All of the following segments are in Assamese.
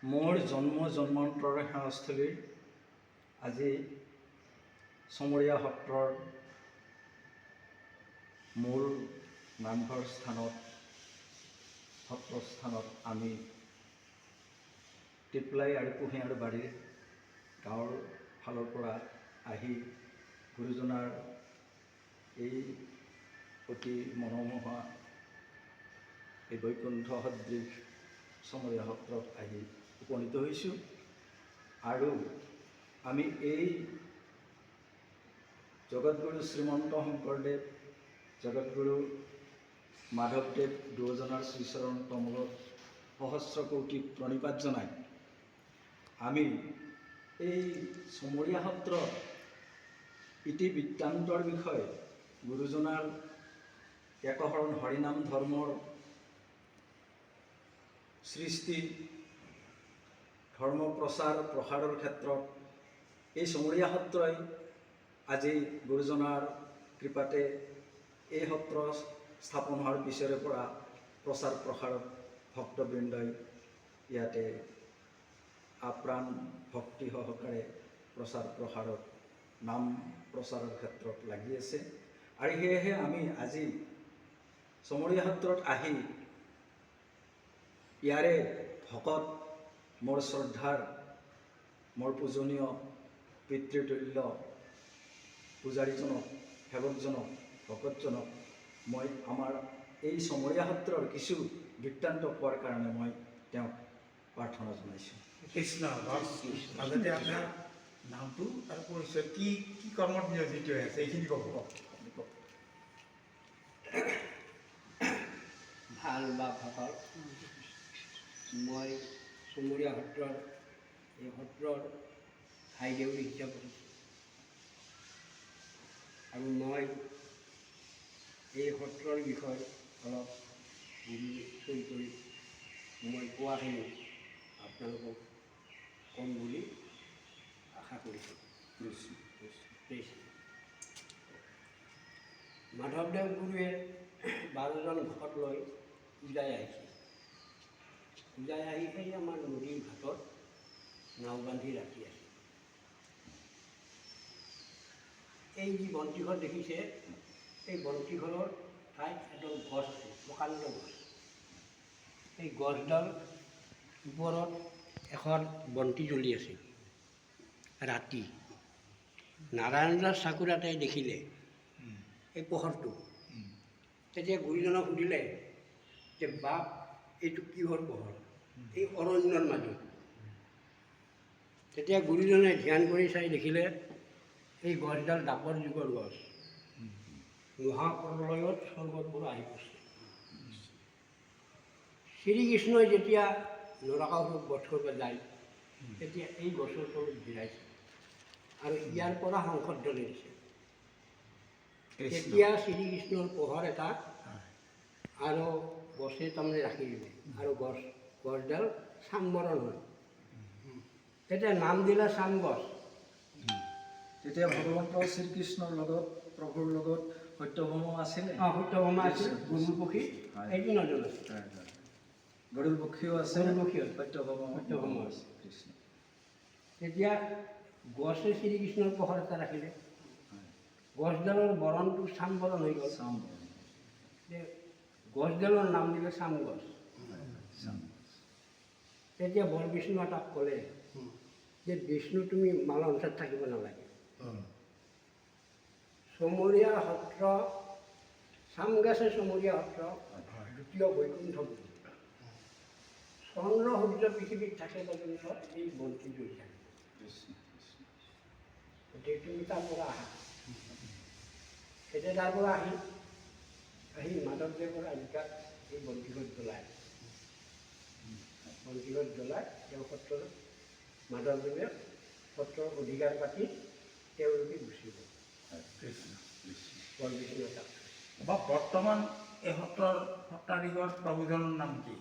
মোৰ জন্মান্তৰৰ সেৱাস্থলীৰ আজি চমৰীয়া সত্ৰৰ মূল নামঘৰ সত্ৰস্থানত আমি টিপলাই আৰু কুঁহিয়াৰ বাৰীৰ গাঁৱৰ ফালৰ পৰা আহি গুৰুজনাৰ এই অতি মনোমোহা এই বৈকুণ্ঠ সদৃশ চমৰীয়া সত্ৰত আহি উপনীত হৈছোঁ। আৰু আমি এই জগতগুৰু শ্ৰীমন্ত শংকৰদেৱ, জগতগুৰু মাধৱদেৱ দুয়োজনাৰ শ্ৰীচৰণ কমলত সহস্ৰ কোটি প্ৰণিপাত জনাই আমি এই চমৰীয়া সত্ৰ ইতিবৃত্তান্তৰ বিষয়ে গুৰুজনাৰ একশৰণ হৰিনাম ধৰ্মৰ সৃষ্টি ধৰ্ম প্ৰসাৰৰ ক্ষেত্ৰত এই চমৰীয়া সত্ৰই আজি গুৰুজনাৰ কৃপাতে এই সত্ৰ স্থাপন হোৱাৰ পিছৰে পৰা প্ৰচাৰ প্ৰসাৰত ভক্তবৃন্দই ইয়াতে আপ্ৰাণ ভক্তি সহকাৰে প্ৰচাৰ প্ৰসাৰত নাম প্ৰচাৰৰ ক্ষেত্ৰত লাগি আছে। আৰু সেয়েহে আমি আজি চমৰীয়া সত্ৰত আহি ইয়াৰে ভকত মোৰ শ্ৰদ্ধাৰ মোৰ পূজনীয় পিতৃতুল্য পূজাৰীজনক, সেৱকজনক, ভকতজনক মই আমাৰ এই চমৰীয়া সত্ৰৰ কিছু বৃত্তান্ত কোৱাৰ কাৰণে মই তেওঁক প্ৰাৰ্থনা জনাইছোঁ। কৃষ্ণ মাজতে আপোনাৰ নামটো আৰু পৰিচয় কি কি কৰ্মত নিয়োজিত হৈ আছে এইখিনি ক'ব। ভাল বা ভকত, মই চমৰীয়া সত্ৰৰ এই সত্ৰৰ আইদেউৰী হিচাপে আৰু মই এই সত্ৰৰ বিষয়ে অলপ বুজি কৰি মই কোৱাখিনি আপোনালোকক কম বুলি আশা কৰিছোঁ। মাধৱদেৱ গুৰুৱে 12জন ভকত লৈ পূজাই আহিছে। পূজাই আহি সেই আমাৰ নদীৰ ঘাটত নাও বান্ধি ৰাখি আছে। এই যি বন্তিঘৰ দেখিছে, এই বন্তিঘৰৰ ঠাইত এডাল গছ আছে, প্ৰকাণ্ড গছ। এই গছডাল ওপৰত এখন বন্তি জ্বলি আছিল। ৰাতি নাৰায়ণ দাস ঠাকুৰাটাই দেখিলে এই পোহৰটো। তেতিয়া গুৰুজনক সুধিলে যে বাপ, এইটো কিহৰ পোহৰ? এই অৰণ্যৰ মাজত। তেতিয়া গুৰুজনে ধ্যান কৰি চাই দেখিলে এই গছডাল দাপৰ যুগৰ গছ। মহাপ্ৰলয়ত স্বৰ্গৰ পৰা আহি পৰিছে। শ্ৰীকৃষ্ণই যেতিয়া নৰকাসুৰক বধ কৰিব যায়, তেতিয়া এই গছৰ তলত জিৰাইছে আৰু ইয়াৰ পৰা সংসৰ্ধনি দিছে। তেতিয়া শ্ৰীকৃষ্ণৰ পোহৰ এটা আৰু গছে তাৰমানে ৰাখি দিলে আৰু গছডাল চামবৰণ হ'ল। তেতিয়া নাম দিলে চাম গছ। তেতিয়া ভগৱন্ত শ্ৰীকৃষ্ণৰ লগত প্ৰভুৰ লগত সত্যভামা আছিলে। সত্যভামা আছিল, গৰুৰ পক্ষী এইটো নজৰ আছে। গৰুৰ পক্ষীও আছে, সত্যভামা আছে কৃষ্ণ। তেতিয়া গছে শ্ৰীকৃষ্ণৰ পোহৰ এটা ৰাখিলে। গছডালৰ বৰণটো চাম বৰণ হৈ গ'ল। গছডালৰ নাম দিলে চাম গছ। তেতিয়া বৰ বিষ্ণু তাক ক'লে যে বিষ্ণু, তুমি মালা অঞ্চলত থাকিব নালাগে। চমৰীয়া সত্ৰ, চামগাছে চমৰীয়া সত্ৰ দ্বিতীয় বৈকুণ্ঠ। চন্দ্ৰ সূৰ্য পৃথিৱীত থাকে পৰ্যন্ত এই বন্তি জ্বলি থাকে। গতিকে তুমি তাৰ পৰা আহা। এতিয়া তাৰ পৰা আহি মাধৱদেৱৰ আজিকাত এই বন্তিঘৰ জ্বলায়। বন্তিঘৰ জ্বলাই তেওঁ সত্ৰৰ মাধৱদেৱে সত্ৰৰ অধিকাৰ পাতি তেওঁলোকে গুচি গ'ল। বৰ বিষ্ণু তাক বৰ্তমান এই সত্ৰাধিকাৰ প্ৰভুজনৰ নাম কি?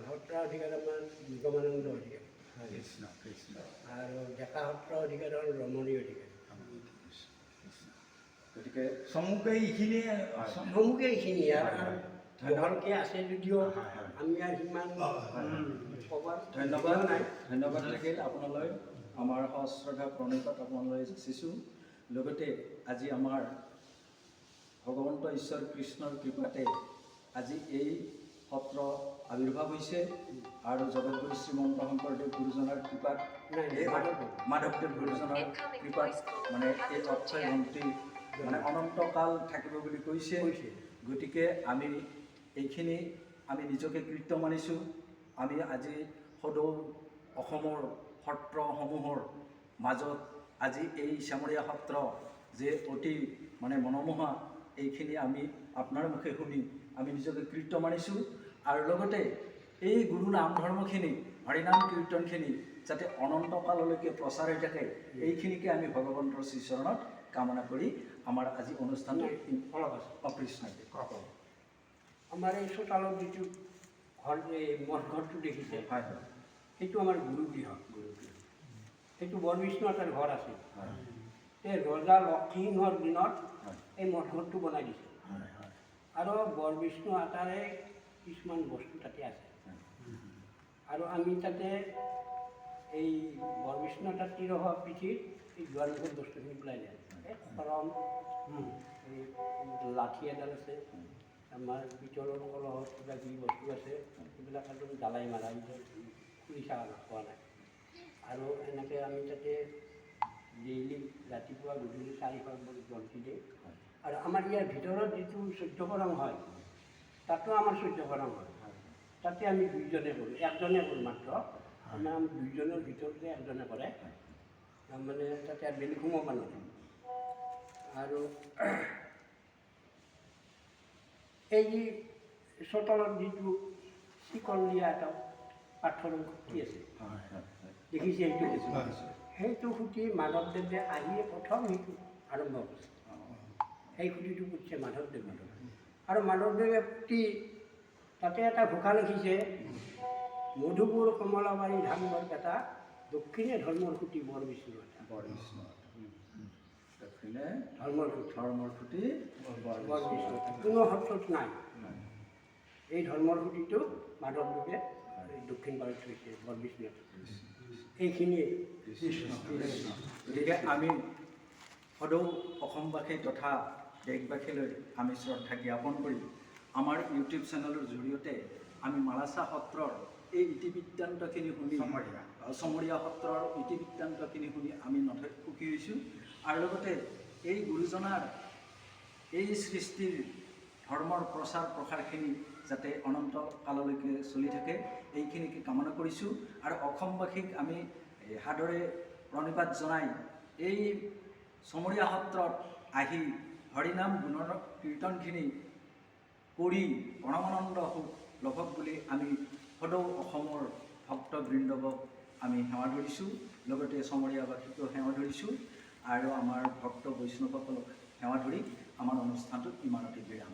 সত্ৰাধিকাৰ আমাৰ নিগমানন্দ অধিকাৰী আৰু ডেকা সত্ৰ অধিকাৰ হ'ল ৰমণী অধিকাৰী। গতিকে চমুকৈ এইখিনিয়ে চমুকৈ এইখিনিয়ে আৰু বহলকৈ আছে যদিও আমি আৰু সিমান ক'বাৰ ধন্যবাদ ধন্যবাদ থাকিল আপোনালৈ আমাৰ সশ্ৰদ্ধা প্ৰণিপাত আপোনালৈ যাচিছোঁ লগতে আজি আমাৰ ভগৱন্ত ঈশ্বৰ কৃষ্ণৰ কৃপাতে আজি এই সত্ৰ আৱিৰ্ভাৱ হৈছে আৰু জগতগুৰু শ্ৰীমন্ত শংকৰদেৱ গুৰুজনাৰ কৃপাত এই মাধৱদেৱ গুৰুজনাৰ কৃপাত মানে এই অক্ষয় ভন্তি মানে অনন্তকাল থাকিব বুলি কৈছে গতিকে আমি এইখিনি আমি নিজকে কৃত্য মানিছোঁ আমি আজি সদৌ অসমৰ সত্ৰসমূহৰ মাজত আজি এই চামৰীয়া সত্ৰ যে অতি মানে মনোমোহা এইখিনি আমি আপোনাৰ মুখে শুনি আমি নিজকে কৃত্য মানিছোঁ আৰু লগতে এই গুৰু নাম ধৰ্মখিনি হৰিনাম কীৰ্তনখিনি যাতে অনন্তকাললৈকে প্ৰচাৰ হৈ থাকে এইখিনিকে আমি ভগৱন্তৰ শ্ৰীচৰণত কামনা কৰি আমাৰ আজি অনুষ্ঠানটো অলপ আছে অকৃষ্ণকে আমাৰ এই চোতালত যিটো ঘৰ এই মঠঘৰটো দেখিছে হয় হয় সেইটো আমাৰ গুৰুগৃহ সেইটো বৰবিষ্ণু এটাৰ ঘৰ আছিল এই ৰজা লক্ষ্মীসিংহৰ দিনত এই মঠঘৰটো বনাই দিছে আৰু বৰবিষ্ণু আটাৰে কিছুমান বস্তু তাতে আছে আৰু আমি তাতে এই বৰবিষ্ণু আটাৰ তিৰহ পিঠিত এই দুৱাৰমুখত বস্তুখিনি পেলাই যায় এই খৰম এই লাঠি এডাল আছে আমাৰ পিতলৰ কলহত কিবা কিবি বস্তু আছে সেইবিলাক একদম জ্বালাই মাৰা খুলি খোৱা নাই আৰু এনেকৈ আমি তাতে ডেইলি ৰাতিপুৱা গধূলি 4-5 বজাত বন্তি দিওঁ আৰু আমাৰ ইয়াৰ ভিতৰত যিটো 14 কৰম হয় তাতো আমাৰ 14 কৰম হয় তাতে আমি 2জনে কৰোঁ একজনে কৰোঁ মাত্ৰ আমাৰ 2জনৰ ভিতৰতে একজনে কৰে মানে তাতে আৰু বেলেগ সোমাব নোৱাৰে আৰু এই যি চোতালত যিটো শিকল দিয়া এটা পাথৰৰ খুঁটি আছে দেখিছে সেইটো খুঁটি মাধৱদেৱে আহিয়ে প্ৰথম সেইটো আৰম্ভ কৰিছে সেই খুঁটিটো পুতিছে মাধৱদেৱে আৰু মাধৱদেৱে পুতি তাতে এটা ঘোষা লিখিছে মধুপুৰ কমলাবাৰী ধামঘৰ এটা দক্ষিণে ধৰ্মৰ খুঁটি বৰবিষ্ণু এটা দক্ষিণে ধৰ্মৰ খুঁটি বৰবিষ্ণু এটা কোনো সত্ৰত নাই এই ধৰ্মৰ খুঁটিটো মাধৱদেৱে দক্ষিণ পাৰত থৈছে বৰবিষ্ণু এটা এইখিনিয়ে গতিকে আমি সদৌ অসমবাসী তথা দেশবাসীলৈ আমি শ্ৰদ্ধা জ্ঞাপন কৰি আমাৰ ইউটিউব চেনেলৰ জৰিয়তে আমি মালাছা সত্ৰৰ এই ইতিবৃত্তান্তখিনি শুনি চমৰীয়া সত্ৰৰ ইতিবৃত্তান্তখিনি শুনি আমি নথৈ সুখী হৈছোঁ আৰু লগতে এই গুৰুজনাৰ এই সৃষ্টিৰ ধৰ্মৰ প্ৰচাৰ প্ৰসাৰখিনি যাতে অনন্ত কাললৈকে চলি থাকে এইখিনিকে কামনা কৰিছোঁ আৰু অসমবাসীক আমি সাদৰে প্ৰণিপাত জনাই এই চমৰীয়া সত্ৰত আহি হৰিনাম গুণৰ কীৰ্তনখিনি কৰি পৰমানন্দ সুখ লভক বুলি আমি সদৌ অসমৰ ভক্তবৃন্দক আমি সেৱা ধৰিছোঁ লগতে চমৰীয়াবাসীকো সেৱা ধৰিছোঁ আৰু আমাৰ ভক্ত বৈষ্ণৱসকলক সেৱা ধৰি আমাৰ অনুষ্ঠানটোত ইমানতে বিৰাম